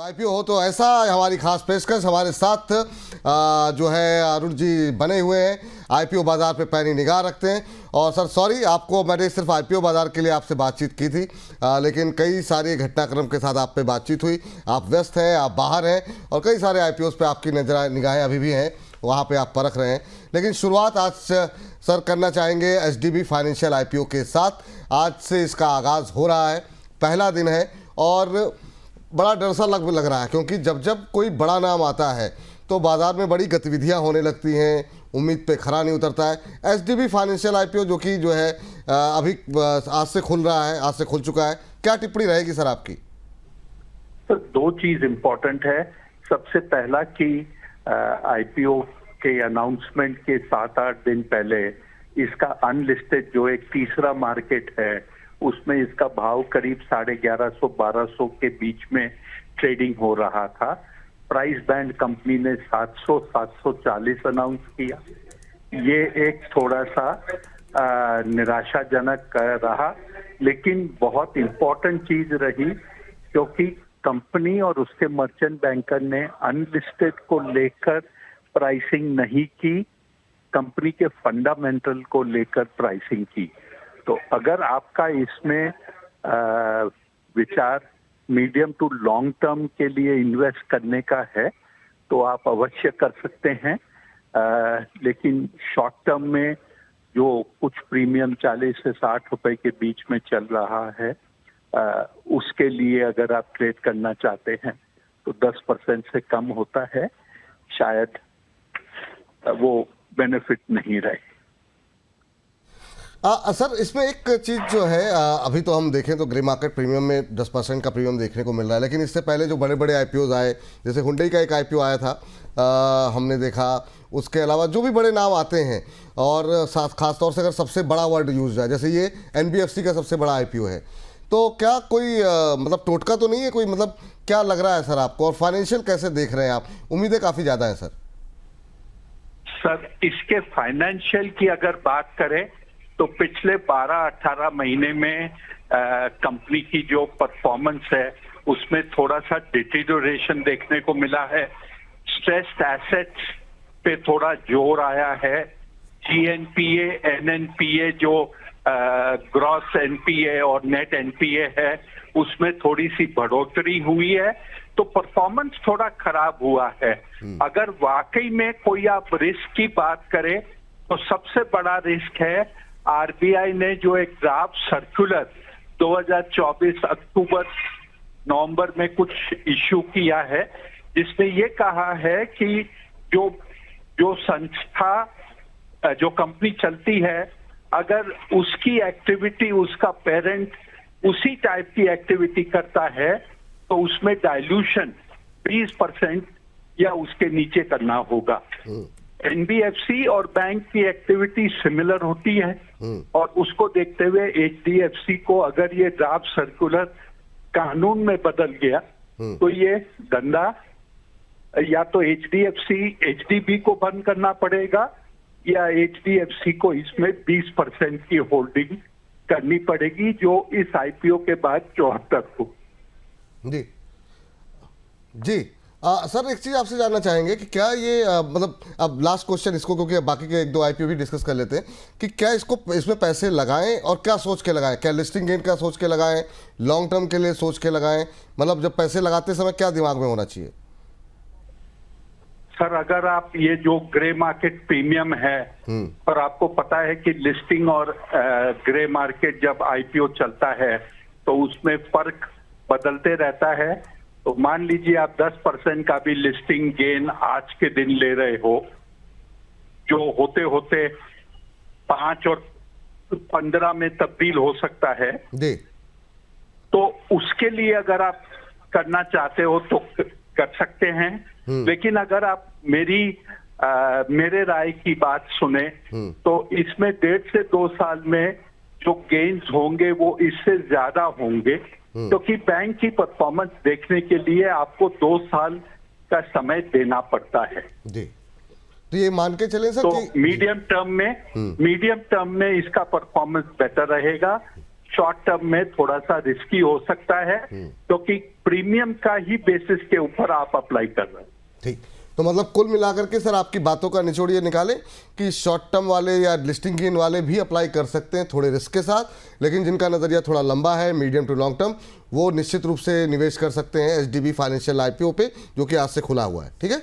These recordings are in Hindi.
आईपीओ हो तो ऐसा हमारी खास पेशकश हमारे साथ जो है अरुण जी बने हुए हैं, आईपीओ बाजार पे पैनी निगाह रखते हैं। और सर सॉरी, आपको मैंने सिर्फ आईपीओ बाजार के लिए आपसे बातचीत की थी, लेकिन कई सारे घटनाक्रम के साथ आप पे बातचीत हुई। आप व्यस्त हैं, आप बाहर हैं और कई सारे आईपीओ पे आपकी निगाहें अभी भी हैं, वहाँ पे आप परख रहे हैं। लेकिन शुरुआत आज सर करना चाहेंगे एचडीबी फाइनेंशियल आईपीओ के साथ। आज से इसका आगाज़ हो रहा है, पहला दिन है और बड़ा डर सा लग रहा है, क्योंकि जब जब कोई बड़ा नाम आता है तो बाजार में बड़ी गतिविधियां होने लगती हैं, उम्मीद पे खरा नहीं उतरता है। एचडीबी फाइनेंशियल आईपीओ जो कि अभी आज से खुल रहा है, आज से खुल चुका है, क्या टिप्पणी रहेगी सर आपकी? सर दो चीज इम्पोर्टेंट है। सबसे पहला कि आईपीओ के अनाउंसमेंट के 7-8 दिन पहले इसका अनलिस्टेड जो एक तीसरा मार्केट है उसमें इसका भाव करीब 1150-1200 के बीच में ट्रेडिंग हो रहा था। प्राइस बैंड कंपनी ने 700-740 अनाउंस किया। ये एक थोड़ा सा निराशाजनक रहा, लेकिन बहुत इंपॉर्टेंट चीज रही क्योंकि कंपनी और उसके मर्चेंट बैंकर ने अनलिस्टेड को लेकर प्राइसिंग नहीं की, कंपनी के फंडामेंटल को लेकर प्राइसिंग की। तो अगर आपका इसमें विचार मीडियम टू लॉन्ग टर्म के लिए इन्वेस्ट करने का है तो आप अवश्य कर सकते हैं, लेकिन शॉर्ट टर्म में जो कुछ प्रीमियम 40 से 60 रुपए के बीच में चल रहा है उसके लिए अगर आप ट्रेड करना चाहते हैं तो 10% से कम होता है, शायद वो बेनिफिट नहीं रहे। सर इसमें एक चीज़ जो है, अभी तो हम देखें तो ग्रे मार्केट प्रीमियम में 10% का प्रीमियम देखने को मिल रहा है, लेकिन इससे पहले जो बड़े बड़े आईपीओज आए, जैसे हुंडई का एक आईपीओ आया था, हमने देखा। उसके अलावा जो भी बड़े नाम आते हैं और खासतौर से अगर सबसे बड़ा वर्ड यूज है, जैसे ये एनबीएफसी का सबसे बड़ा आईपीओ है, तो क्या कोई मतलब टोटका तो नहीं है कोई? मतलब क्या लग रहा है सर आपको, और फाइनेंशियल कैसे देख रहे हैं आप? उम्मीदें काफ़ी ज़्यादा हैं सर इसके फाइनेंशियल की अगर बात करें तो पिछले 12-18 महीने में कंपनी की जो परफॉर्मेंस है उसमें थोड़ा सा डिटेरियोरेशन देखने को मिला है। स्ट्रेस्ड एसेट्स पे थोड़ा जोर आया है। जीएनपीए, एनएनपीए जो ग्रॉस एनपीए और नेट एनपीए है उसमें थोड़ी सी बढ़ोतरी हुई है, तो परफॉर्मेंस थोड़ा खराब हुआ है। अगर वाकई में कोई आप रिस्क की बात करें तो सबसे बड़ा रिस्क है आरबीआई ने जो एक ड्राफ्ट सर्कुलर 2024 अक्टूबर नवंबर में कुछ इश्यू किया है, जिसमें ये कहा है कि जो संस्था जो कंपनी चलती है अगर उसकी एक्टिविटी उसका पेरेंट उसी टाइप की एक्टिविटी करता है तो उसमें डाइल्यूशन 20% या उसके नीचे करना होगा। एनबीएफसी और बैंक की एक्टिविटी सिमिलर होती है और उसको देखते हुए एचडीएफसी को अगर ये ड्राफ्ट सर्कुलर कानून में बदल गया तो ये धंधा या तो एचडीबी को बंद करना पड़ेगा या एचडीएफसी को इसमें 20% की होल्डिंग करनी पड़ेगी, जो इस आईपीओ के बाद 74 हो। जी जी सर एक चीज़ आपसे जानना चाहेंगे कि क्या ये मतलब अब लास्ट क्वेश्चन इसको, क्योंकि बाकी के 1-2 आईपीओ भी डिस्कस कर लेते हैं, कि क्या इसमें पैसे लगाएं और क्या सोच के लगाएं? क्या लिस्टिंग गेन का सोच के लगाएं, लॉन्ग टर्म के लिए सोच के लगाएं? मतलब जब पैसे लगाते समय क्या दिमाग में होना चाहिए? सर अगर आप ये जो ग्रे मार्केट प्रीमियम है और आपको पता है कि लिस्टिंग और ग्रे मार्केट जब आईपीओ चलता है तो उसमें फर्क बदलते रहता है, तो मान लीजिए आप 10% का भी लिस्टिंग गेन आज के दिन ले रहे हो, जो होते होते 5 और 15 में तब्दील हो सकता है जी। तो उसके लिए अगर आप करना चाहते हो तो कर सकते हैं। लेकिन अगर आप मेरे राय की बात सुने तो इसमें 1.5 से 2 साल में जो गेन्स होंगे वो इससे ज्यादा होंगे, क्योंकि बैंक की परफॉर्मेंस देखने के लिए आपको 2 साल का समय देना पड़ता है। जी, तो ये मान के चले सर तो कि मीडियम टर्म में इसका परफॉर्मेंस बेटर रहेगा, शॉर्ट टर्म में थोड़ा सा रिस्की हो सकता है, क्योंकि प्रीमियम का ही बेसिस के ऊपर आप अप्लाई कर रहे हैं। ठीक, तो मतलब कुल मिलाकर के सर आपकी बातों का निचोड़ ये निकालें कि शॉर्ट टर्म वाले या लिस्टिंग गेन वाले भी अप्लाई कर सकते हैं थोड़े रिस्क के साथ, लेकिन जिनका नज़रिया थोड़ा लंबा है, मीडियम टू लॉन्ग टर्म, वो निश्चित रूप से निवेश कर सकते हैं एचडीबी फाइनेंशियल आईपीओ पे, जो कि आज से खुला हुआ है। ठीक है,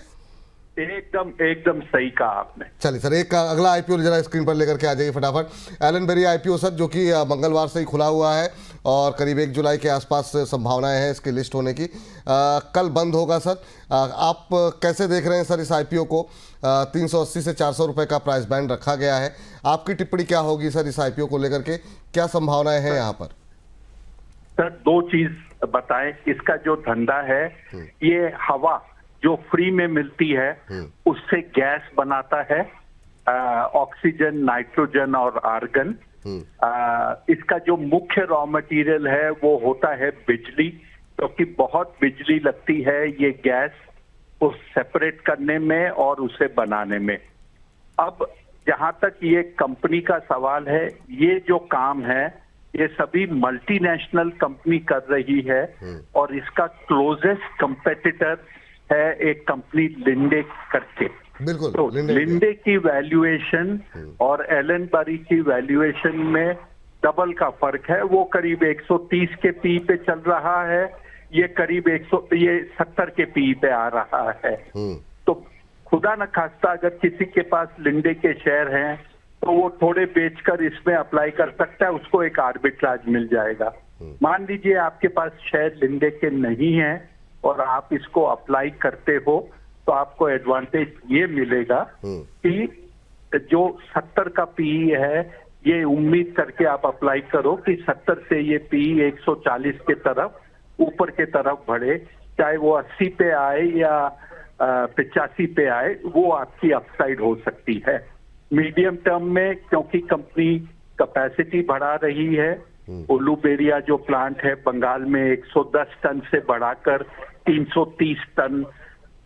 एकदम एकदम सही कहा आपने। चलिए सर, एक अगला आईपीओ जरा स्क्रीन पर लेकर के आ जाइए फटाफट। एलन बेरी आईपीओ सर, जो कि मंगलवार से ही खुला हुआ है और करीब 1 जुलाई के आसपास संभावनाएं हैं इसके लिस्ट होने की। कल बंद होगा सर। आप कैसे देख रहे हैं सर इस आईपीओ को? 380 से 400 रुपए का प्राइस बैंड रखा गया है। आपकी टिप्पणी क्या होगी सर इस आईपीओ को लेकर के? क्या संभावनाएं हैं यहाँ पर? सर, दो चीज बताएं। इसका जो धंधा है, ये हवा जो फ्री में मिलती है उससे गैस बनाता है, ऑक्सीजन, नाइट्रोजन और आर्गन। इसका जो मुख्य रॉ मटेरियल है वो होता है बिजली, क्योंकि बहुत बिजली लगती है ये गैस को सेपरेट करने में और उसे बनाने में। अब जहां तक ये कंपनी का सवाल है, ये जो काम है ये सभी मल्टीनेशनल कंपनी कर रही है और इसका क्लोजेस्ट कंपेटिटर है एक कंपनी लिंडे करके। बिल्कुल, तो लिंडे की वैल्यूएशन और एलन बेरी की वैल्यूएशन में डबल का फर्क है। वो करीब 130 के पी पे चल रहा है, ये करीब 70 के पी पे आ रहा है। तो खुदा न खास्ता अगर किसी के पास लिंडे के शेयर हैं तो वो थोड़े बेचकर इसमें अप्लाई कर सकता है, उसको एक आर्बिट्राज मिल जाएगा। मान लीजिए आपके पास शेयर लिंडे के नहीं है और आप इसको अप्लाई करते हो, तो आपको एडवांटेज ये मिलेगा कि जो 70 का पीई है, ये उम्मीद करके आप अप्लाई करो कि 70 से ये पीई 140 के तरफ ऊपर के तरफ बढ़े, चाहे वो 80 पे आए या 85 पे आए, वो आपकी अपसाइड हो सकती है। मीडियम टर्म में क्योंकि कंपनी कैपेसिटी बढ़ा रही है, उलूबेरिया जो प्लांट है बंगाल में 110 टन से बढ़ाकर 330 टन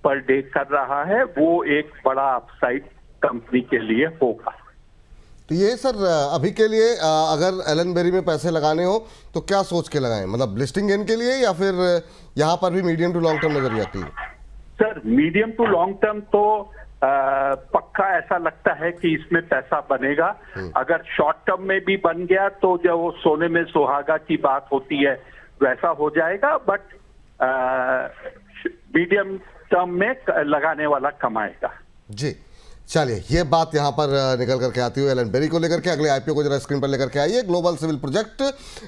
पर डे कर रहा है, वो एक बड़ा अपसाइड कंपनी के लिए होगा। तो ये सर अभी के लिए अगर एलन बेरी में पैसे लगाने हो तो क्या सोच के लगाएं? मतलब लिस्टिंग गेन के लिए या फिर यहाँ पर भी मीडियम टू लॉन्ग टर्म नजर आती है? Sir, medium to long term तो पक्का ऐसा लगता है कि इसमें पैसा बनेगा। अगर शॉर्ट टर्म में भी बन गया तो जो वो सोने में सुहागा की बात होती है वैसा हो जाएगा, बट मीडियम टर्म में लगाने वाला कमाएगा। जी, चलिए ये बात यहाँ पर निकल करके आती हुई एलन बेरी को लेकर के अगले आईपीओ को जरा स्क्रीन पर लेकर के आइए। ग्लोबल सिविल प्रोजेक्ट,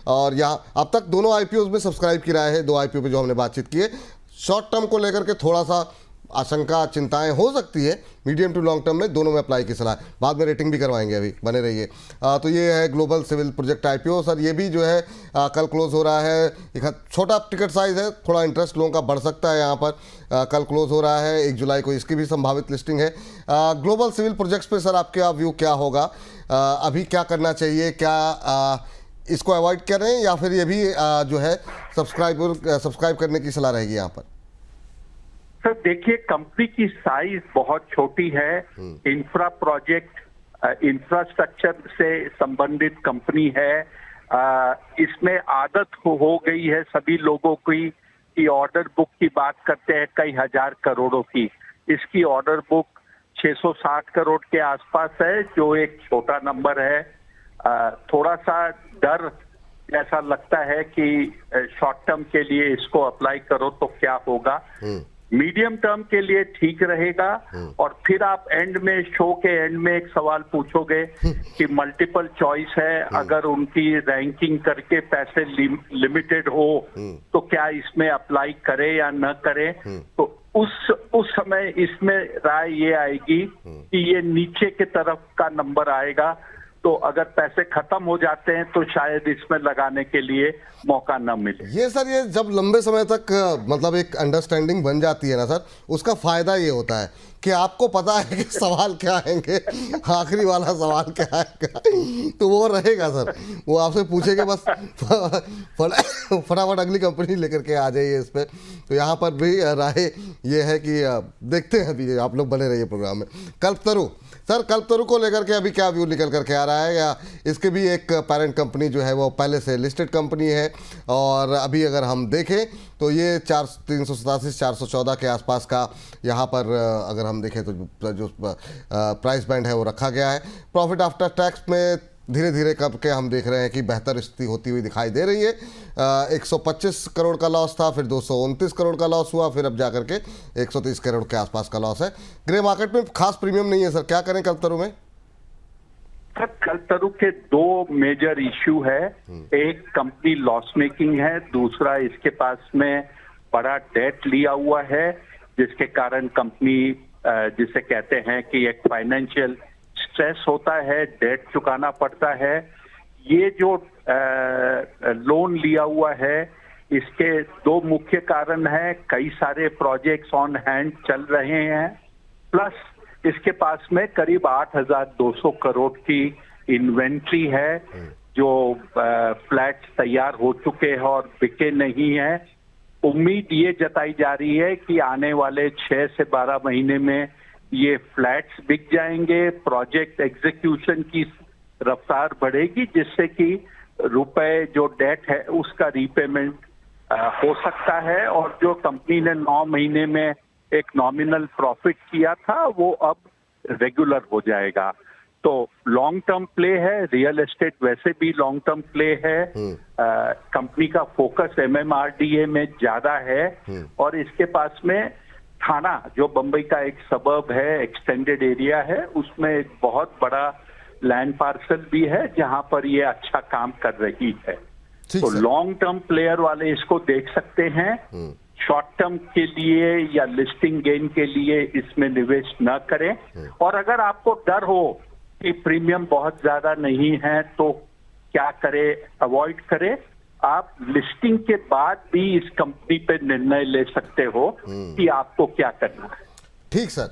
और यहाँ अब तक दोनों आईपीओ में सब्सक्राइब किया है, 2 आईपीओ पे जो हमने बातचीत की है। शॉर्ट टर्म को लेकर के थोड़ा सा आशंका, चिंताएं हो सकती है, मीडियम टू लॉन्ग टर्म में दोनों में अप्लाई की सलाह। बाद में रेटिंग भी करवाएंगे, अभी बने रहिए। तो ये है Global Civil Project IPO sir. ये भी जो है कल क्लोज हो रहा है। एक छोटा टिकट साइज है, थोड़ा इंटरेस्ट लोगों का बढ़ सकता है यहाँ पर। कल क्लोज हो रहा है, 1 जुलाई को इसकी भी संभावित लिस्टिंग है। ग्लोबल सिविल प्रोजेक्ट्स पे सर आपका व्यू क्या होगा? अभी क्या करना चाहिए? क्या इसको अवॉइड करें या फिर ये भी जो है सब्सक्राइब करने की सलाह रहेगी यहाँ पर? सर देखिए, कंपनी की साइज बहुत छोटी है, इंफ्रा प्रोजेक्ट, इंफ्रास्ट्रक्चर से संबंधित कंपनी है। इसमें आदत हो गई है सभी लोगों की कि ऑर्डर बुक की बात करते हैं कई हजार करोड़ों की। इसकी ऑर्डर बुक 660 करोड़ के आसपास है, जो एक छोटा नंबर है। थोड़ा सा डर ऐसा लगता है कि शॉर्ट टर्म के लिए इसको अप्लाई करो तो क्या होगा। मीडियम टर्म के लिए ठीक रहेगा। और फिर आप एंड में, शो के एंड में एक सवाल पूछोगे कि मल्टीपल चॉइस है, अगर उनकी रैंकिंग करके पैसे लिमिटेड हो तो क्या इसमें अप्लाई करे या न करे। तो उस समय इसमें राय ये आएगी कि ये नीचे के तरफ का नंबर आएगा, तो अगर पैसे खत्म हो जाते हैं तो शायद इसमें लगाने के लिए मौका न मिले। ये सर, ये जब लंबे समय तक मतलब एक अंडरस्टैंडिंग बन जाती है ना सर, उसका फायदा ये होता है कि आपको पता है कि सवाल क्या आएंगे, आखिरी वाला सवाल क्या आएगा, तो वो रहेगा सर। वो आपसे पूछेंगे, बस फटाफट अगली कंपनी लेकर के आ जाइए इस पर। तो यहाँ पर भी राय ये है कि देखते हैं, अभी आप लोग बने रहिए प्रोग्राम में। कल्पतरु सर, कल्पतरु को लेकर के अभी क्या व्यू निकल करके आ रहा है? रहा है, या इसके भी एक पेरेंट कंपनी जो है वो पहले से लिस्टेड कंपनी है? और अभी अगर हम देखें तो ये 387-414 के आसपास का यहाँ पर अगर हम देखें तो जो प्राइस बैंड है वो रखा गया है। प्रॉफिट आफ्टर टैक्स में धीरे धीरे करके हम देख रहे हैं कि बेहतर स्थिति होती हुई दिखाई दे रही है। 125 करोड़ का लॉस था, फिर 229 करोड़ का लॉस हुआ, फिर अब जाकर के 130 करोड़ के आसपास का लॉस है। ग्रे मार्केट में खास प्रीमियम नहीं है सर, क्या करें कल्पतरू में? सर कल्पतरू के दो मेजर इश्यू है, एक कंपनी लॉस मेकिंग है, दूसरा इसके पास में बड़ा डेट लिया हुआ है जिसके कारण कंपनी जिसे कहते हैं कि एक फाइनेंशियल स्ट्रेस होता है, डेट चुकाना पड़ता है। ये जो लोन लिया हुआ है इसके दो मुख्य कारण हैं, कई सारे प्रोजेक्ट्स ऑन हैंड चल रहे हैं, प्लस इसके पास में करीब 8,200 करोड़ की इन्वेंट्री है जो फ्लैट्स तैयार हो चुके हैं और बिके नहीं है। उम्मीद ये जताई जा रही है कि आने वाले 6 से 12 महीने में ये फ्लैट्स बिक जाएंगे, प्रोजेक्ट एग्जीक्यूशन की रफ्तार बढ़ेगी, जिससे कि रुपए जो डेट है उसका रीपेमेंट हो सकता है, और जो कंपनी ने 9 महीने में एक नॉमिनल प्रॉफिट किया था वो अब रेगुलर हो जाएगा। तो लॉन्ग टर्म प्ले है, रियल एस्टेट वैसे भी लॉन्ग टर्म प्ले है। कंपनी का फोकस एमएमआरडीए में ज्यादा है, और इसके पास में थाना जो बंबई का एक सबर्ब है, एक्सटेंडेड एरिया है, उसमें एक बहुत बड़ा लैंड पार्सल भी है जहां पर ये अच्छा काम कर रही है। तो लॉन्ग टर्म प्लेयर वाले इसको देख सकते हैं, शॉर्ट टर्म के लिए या लिस्टिंग गेन के लिए इसमें निवेश न करें। और अगर आपको डर हो कि प्रीमियम बहुत ज्यादा नहीं है तो क्या करें, अवॉइड करें। आप लिस्टिंग के बाद भी इस कंपनी पे निर्णय ले सकते हो कि आपको क्या करना है। ठीक सर।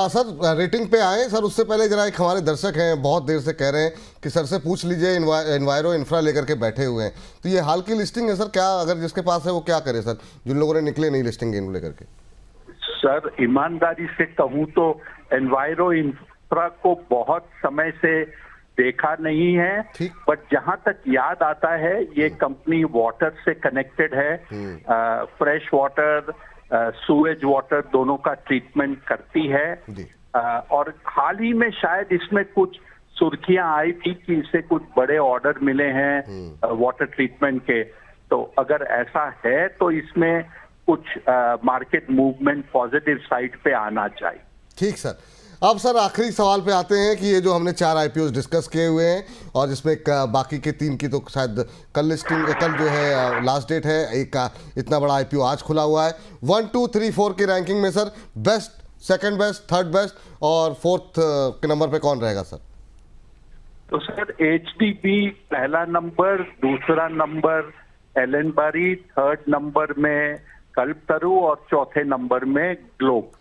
सर रेटिंग पे आए सर, उससे पहले जरा एक हमारे दर्शक हैं बहुत देर से कह रहे हैं कि सर से पूछ लीजिए, एनवायरो इंफ्रा लेकर के बैठे हुए हैं, तो ये हाल की लिस्टिंग है सर, क्या अगर जिसके पास है वो क्या करे सर, जिन लोगों ने निकले नहीं लिस्टिंग गेन लेकर के? सर ईमानदारी से कहूं तो एनवायरो इंफ्रा को बहुत समय से देखा नहीं है, बट जहां तक याद आता है ये कंपनी वाटर से कनेक्टेड है, फ्रेश वाटर, सूएज वाटर दोनों का ट्रीटमेंट करती है। और हाल ही में शायद इसमें कुछ सुर्खियां आई थी कि इसे कुछ बड़े ऑर्डर मिले हैं वाटर ट्रीटमेंट के, तो अगर ऐसा है तो इसमें कुछ मार्केट मूवमेंट पॉजिटिव साइड पे आना चाहिए। ठीक सर। अब सर आखिरी सवाल पे आते हैं कि ये जो हमने 4 आईपीओ डिस्कस किए हुए हैं, और जिसमें बाकी के 3 की तो शायद कल लिस्टिंग, कल जो है लास्ट डेट है, एक का इतना बड़ा आईपीओ आज खुला हुआ है। 1, 2, 3, 4 की रैंकिंग में sir best, second best, third best और फोर्थ के नंबर पे कौन रहेगा सर? तो सर एचडीबी पहला नंबर, दूसरा नंबर एलन बारी, थर्ड नंबर में कल्पतरू और चौथे नंबर में ग्लोब।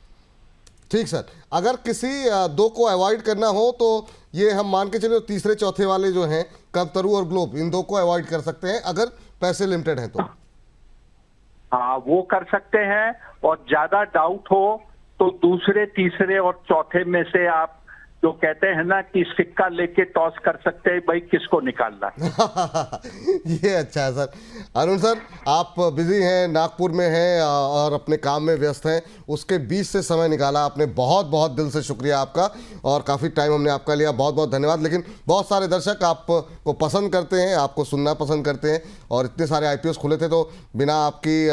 ठीक सर। अगर किसी 2 को अवॉइड करना हो तो ये हम मान के चले तीसरे चौथे वाले जो हैं कल्पतरू और ग्लोब, इन 2 को अवॉइड कर सकते हैं अगर पैसे लिमिटेड हैं तो? हाँ वो कर सकते हैं, और ज्यादा डाउट हो तो दूसरे, तीसरे और चौथे में से आप जो कहते हैं ना कि सिक्का लेके टॉस कर सकते हैं, भाई किसको निकालना। ये अच्छा है सर। अरुण सर आप बिजी हैं, नागपुर में हैं और अपने काम में व्यस्त हैं, उसके बीच से समय निकाला आपने, बहुत बहुत दिल से शुक्रिया आपका, और काफ़ी टाइम हमने आपका लिया, बहुत बहुत धन्यवाद। लेकिन बहुत सारे दर्शक आपको पसंद करते हैं, आपको सुनना पसंद करते हैं, और इतने सारे आईपीओ खुले थे तो बिना आपकी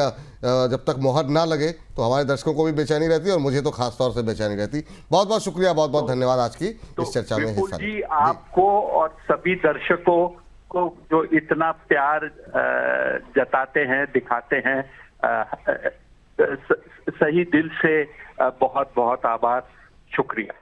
जब तक मोहर ना लगे तो हमारे दर्शकों को भी बेचैनी रहती और मुझे तो खास तौर से बेचैनी रहती। बहुत बहुत शुक्रिया, बहुत बहुत धन्यवाद आज की इस चर्चा में हिस्सा जी आपको और सभी दर्शकों को जो इतना प्यार जताते हैं, दिखाते हैं, सही दिल से बहुत बहुत आभार, शुक्रिया।